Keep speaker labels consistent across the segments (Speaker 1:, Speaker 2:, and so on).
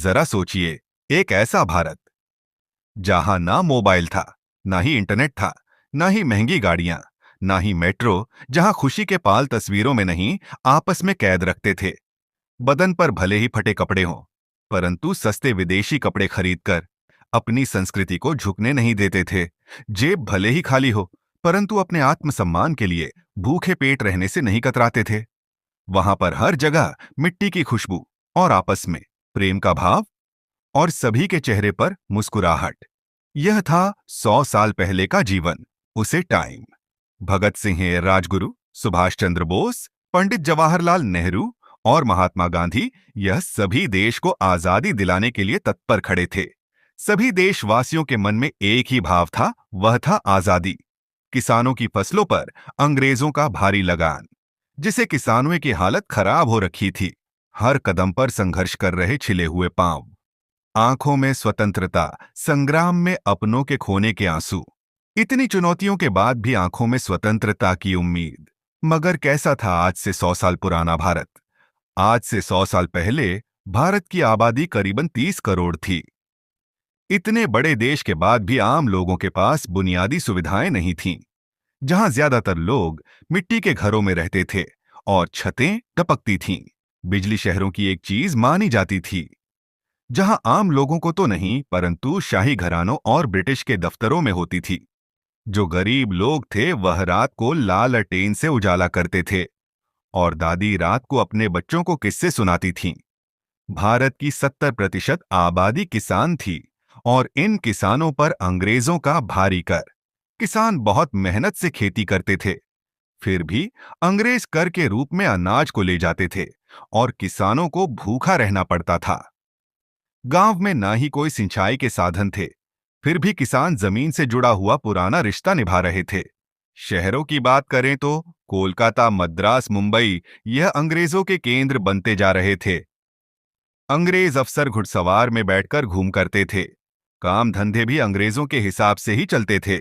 Speaker 1: जरा सोचिए, एक ऐसा भारत जहां ना मोबाइल था, ना ही इंटरनेट था, ना ही महंगी गाड़ियां, ना ही मेट्रो, जहां खुशी के पाल तस्वीरों में नहीं आपस में कैद रखते थे। बदन पर भले ही फटे कपड़े हों, परंतु सस्ते विदेशी कपड़े खरीदकर अपनी संस्कृति को झुकने नहीं देते थे। जेब भले ही खाली हो, परंतु अपने आत्मसम्मान के लिए भूखे पेट रहने से नहीं कतराते थे। वहां पर हर जगह मिट्टी की खुशबू और आपस में प्रेम का भाव और सभी के चेहरे पर मुस्कुराहट। यह था 100 साल पहले का जीवन, उसे टाइम। भगत सिंह, राजगुरु, सुभाष चंद्र बोस, पंडित जवाहरलाल नेहरू और महात्मा गांधी, यह सभी देश को आजादी दिलाने के लिए तत्पर खड़े थे। सभी देशवासियों के मन में एक ही भाव था, वह था आजादी। किसानों की फसलों पर अंग्रेजों का भारी लगान, जिसे किसानों की हालत खराब हो रखी थी। हर कदम पर संघर्ष कर रहे छिले हुए पांव, आंखों में स्वतंत्रता संग्राम में अपनों के खोने के आंसू। इतनी चुनौतियों के बाद भी आंखों में स्वतंत्रता की उम्मीद। मगर कैसा था आज से 100 साल पुराना भारत? आज से 100 साल पहले भारत की आबादी करीबन 30 करोड़ थी। इतने बड़े देश के बाद भी आम लोगों के पास बुनियादी सुविधाएं नहीं थीं। जहां ज्यादातर लोग मिट्टी के घरों में रहते थे और छतें टपकती थीं। बिजली शहरों की एक चीज मानी जाती थी, जहां आम लोगों को तो नहीं, परंतु शाही घरानों और ब्रिटिश के दफ्तरों में होती थी। जो गरीब लोग थे वह रात को लालटेन से उजाला करते थे और दादी रात को अपने बच्चों को किस्से सुनाती थीं। भारत की 70% आबादी किसान थी और इन किसानों पर अंग्रेजों का भारी कर। किसान बहुत मेहनत से खेती करते थे, फिर भी अंग्रेज कर के रूप में अनाज को ले जाते थे और किसानों को भूखा रहना पड़ता था। गांव में ना ही कोई सिंचाई के साधन थे, फिर भी किसान जमीन से जुड़ा हुआ पुराना रिश्ता निभा रहे थे। शहरों की बात करें तो कोलकाता, मद्रास, मुंबई, यह अंग्रेजों के केंद्र बनते जा रहे थे। अंग्रेज अफसर घुड़सवार में बैठकर घूम करते थे। काम धंधे भी अंग्रेजों के हिसाब से ही चलते थे।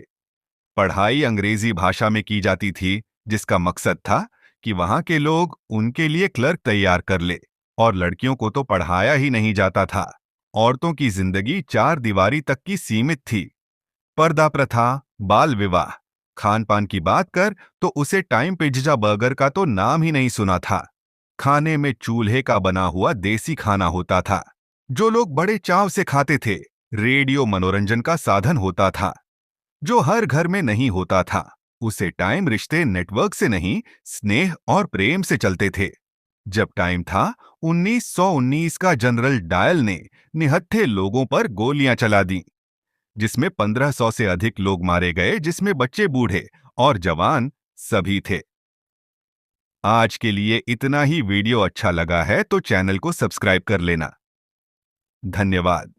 Speaker 1: पढ़ाई अंग्रेजी भाषा में की जाती थी, जिसका मकसद था कि वहां के लोग उनके लिए क्लर्क तैयार कर ले। और लड़कियों को तो पढ़ाया ही नहीं जाता था। औरतों की जिंदगी 4 दीवारी तक की सीमित थी। पर्दा प्रथा, बाल विवाह। खान पान की बात कर तो उसे टाइम पिज्जा बर्गर का तो नाम ही नहीं सुना था। खाने में चूल्हे का बना हुआ देसी खाना होता था, जो लोग बड़े चाव से खाते थे। रेडियो मनोरंजन का साधन होता था, जो हर घर में नहीं होता था। उसे टाइम रिश्ते नेटवर्क से नहीं, स्नेह और प्रेम से चलते थे। जब टाइम था, 1919 का जनरल डायल ने निहत्थे लोगों पर गोलियां चला दी, जिसमें 1500 से अधिक लोग मारे गए, जिसमें बच्चे, बूढ़े और जवान सभी थे। आज के लिए इतना ही। वीडियो अच्छा लगा है तो चैनल को सब्सक्राइब कर लेना। धन्यवाद।